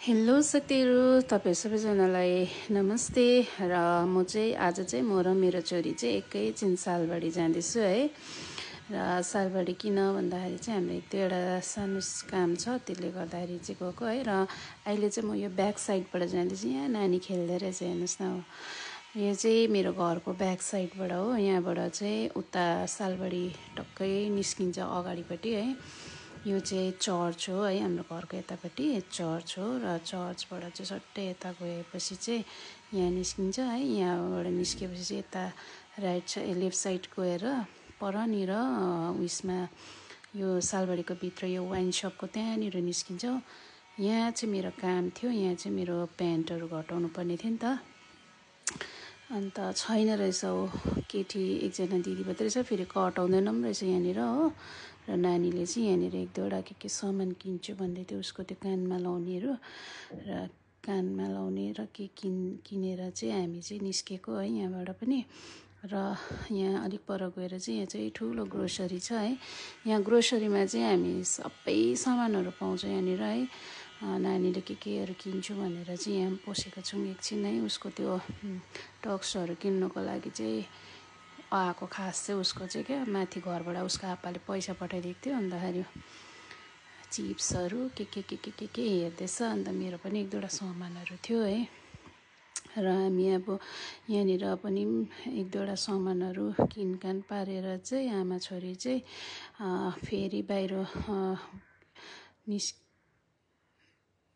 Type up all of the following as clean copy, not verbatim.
Hello साथीहरु, तपाईं सबैजनालाई नमस्ते। र म चाहिँ आज चाहिँ म र मेरो छोरी चाहिँ एकैछिन सालबारी जाँदैछु है। र सालबारी किन भन्दाखेरि चाहिँ हाम्रो एक दुईवटा सानो काम छ, त्यसले गर्दाखेरि चाहिँ गएको है। र अहिले चाहिँ म यो ब्याक साइडबाट जाँदैछु। यहाँ नानी खेल्दै रहेछ, हेर्नुहोस् न। यो चाहिँ मेरो घरको ब्याक साइडबाट हो। यहाँबाट चाहिँ उता सालबारी टक्कै निस्किन्छ अगाडिपट्टि है। यो चाहिँ चर्च हो है, हाम्रो घरको यतापट्टि चर्च हो। र चर्चबाट चाहिँ सट्टै यता गएपछि चाहिँ यहाँ निस्किन्छ है। यहाँबाट निस्केपछि चाहिँ यता लेफ्ट साइड गएर परनिर उयसमा यो सालबारीको भित्र यो वाइन सपको त्यहाँनिर निस्किन्छ। यहाँ चाहिँ मेरो काम थियो, यहाँ चाहिँ मेरो प्यान्टहरू घटाउनु पर्ने थियो नि त। अन्त छैन रहेछ हो, केटी एकजना दिदी मात्रै रहेछ, फेरि कटाउँदैन पनि रहेछ यहाँनिर हो। र नानीले चाहिँ यहाँनिर एक दुईवटा के सामान किन्छु भन्दै थियो, उसको त्यो कानमा लाउनेहरू र कानमा लाउने र के किनेर चाहिँ हामी चाहिँ निस्केको है यहाँबाट पनि। र यहाँ अलिक पर गएर चाहिँ यहाँ चाहिँ ठुलो ग्रोसरी छ है। यहाँ ग्रोसरीमा चाहिँ हामी सबै सामानहरू पाउँछ यहाँनिर है। नानीले केहरू किन्छु भनेर चाहिँ यहाँ पसेको छौँ एकछिन है। उसको त्यो टक्सहरू किन्नुको लागि चाहिँ आएको, खास चाहिँ उसको चाहिँ क्या माथि घरबाट उसको आप्पाले पैसा पठाइदिएको थियो। अन्तखेरि चिप्सहरू के हेर्दैछ। अन्त मेरो पनि एक दुईवटा सामानहरू थियो है। र हामी अब यहाँनिर पनि एक दुईवटा सामानहरू किनकान पारेर चाहिँ आमा छोरी चाहिँ फेरि बाहिर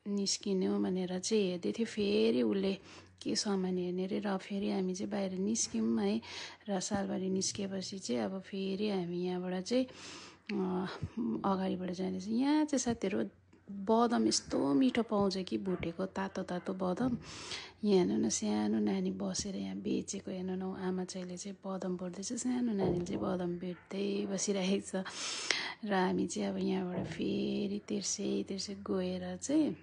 निस्किनु भनेर चाहिँ हेर्दै थियो। फेरि उसले के सामान हेर्ने अरे, र फेरि हामी चाहिँ बाहिर निस्क्यौँ है। र सालबारी निस्केपछि चाहिँ अब फेरि हामी यहाँबाट चाहिँ अगाडिबाट जाँदैछ। यहाँ चाहिँ साथीहरू बदम यस्तो मिठो पाउँछ कि, भुटेको तातो तातो बदम। यहाँ हेर्नु न, सानो नानी बसेर यहाँ बेचेको हेर्नु न। आमा चाहिँले चाहिँ बदम बोट्दैछ, सानो नानीले चाहिँ बदम बेच्दै बसिरहेको छ। र हामी चाहिँ अब यहाँबाट फेरि तिर्सै गएर चाहिँ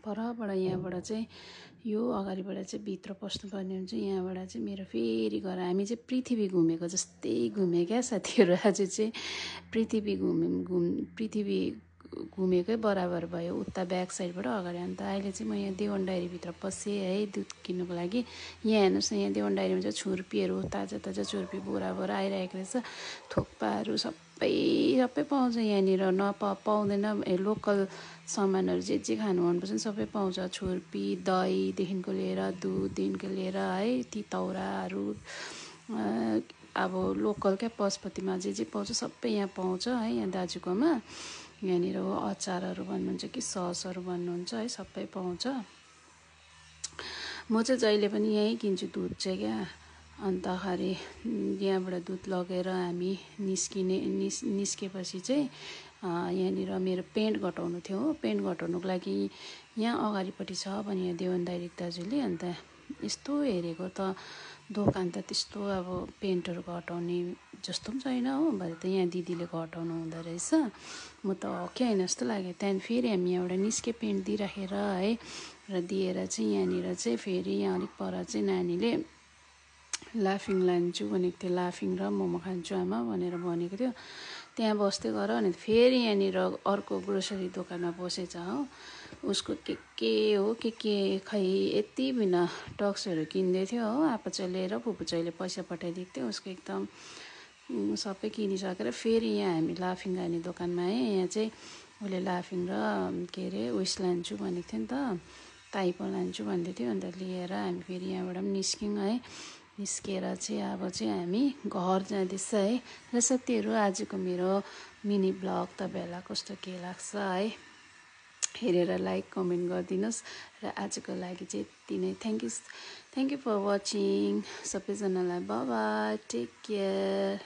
परबाट यहाँबाट चाहिँ यो अगाडिबाट चाहिँ भित्र पस्नुपर्ने हुन्छ। यहाँबाट चाहिँ मेरो फेरि घर, हामी चाहिँ पृथ्वी घुमेको जस्तै घुमेँ क्या साथीहरू। आज चाहिँ पृथ्वी घुमेकै बराबर भयो उता ब्याक साइडबाट अगाडि। अन्त अहिले चाहिँ म यहाँ देवन डायरीभित्र पसेँ है दुध किन्नुको लागि। यहाँ हेर्नुहोस् न, यहाँ देवन डायरीमा चाहिँ छुर्पीहरू ताजा छुर्पी बोरा आइरहेको रहेछ। थोक्पाहरू सबै पाउँछ यहाँनिर। पाउँदैन लोकल सामानहरू जे खानु मनपर्छ नि सबै पाउँछ। छुर्पी, दहीदेखिको लिएर दुधदेखिको लिएर है, तितौराहरू, अब लोकल क्या पशुपतिमा जे पाउँछ सबै यहाँ पाउँछ है। यहाँ दाजुकोमा यहाँनिर अचारहरू भन्नुहुन्छ कि ससहरू भन्नुहुन्छ है, सबै पाउँछ। म चाहिँ जहिले पनि यहीँ किन्छु दुध चाहिँ क्या। अन्तखेरि यहाँबाट दुध लगेर हामी निस्केपछि चाहिँ यहाँनिर मेरो पेन्ट घटाउनु थियो हो। पेन्ट घटाउनुको लागि यहाँ अगाडिपट्टि छ भने यहाँ देवन डाइरेक दाजुले। अन्त यस्तो हेरेको त दोकान त त्यस्तो अब पेन्टहरू घटाउने जस्तो पनि छैन हो। भरे त यहाँ दिदीले घटाउनु हुँदो रहेछ। म त हो कि होइन जस्तो लाग्यो। त्यहाँदेखि फेरि हामी यहाँबाट निस्के पेन्ट दिइराखेर है। र दिएर चाहिँ यहाँनिर चाहिँ फेरि यहाँ अलिक पर चाहिँ नानीले लाफिङ लान्छु भनेको थियो, लाफिङ र मोमो खान्छु आमा भनेर भनेको थियो। त्यहाँ बस्दै गर अनि फेरि यहाँनिर अर्को ग्रोसरी दोकानमा बसेछ हो। उसको के हो खै यति बिना टक्सहरू किन्दै थियो हो। आप्पाचाहिँले र फुपूचाहिँले पैसा पठाइदिएको थियो। उसको एकदम सबै किनिसकेर फेरि यहाँ हामी लाफिङ लाने दोकानमा आएँ। यहाँ चाहिँ उसले लाफिङ र के अरे उयस लान्छु भनेको थियो नि त, ताइपो लान्छु भन्दै थियो। अन्त लिएर हामी फेरि यहाँबाट पनि निस्क्यौँ है। निस्केर चाहिँ अब चाहिँ हामी घर जाँदैछ है। र साथीहरू आजको मेरो मिनी ब्लग तपाईँहरूलाई कस्तो के लाग्छ है, हेरेर लाइक कमेन्ट गरिदिनुहोस्। र आजको लागि चाहिँ यति नै। थ्याङ्क यू फर वाचिङ सबैजनालाई। Bye bye, take care.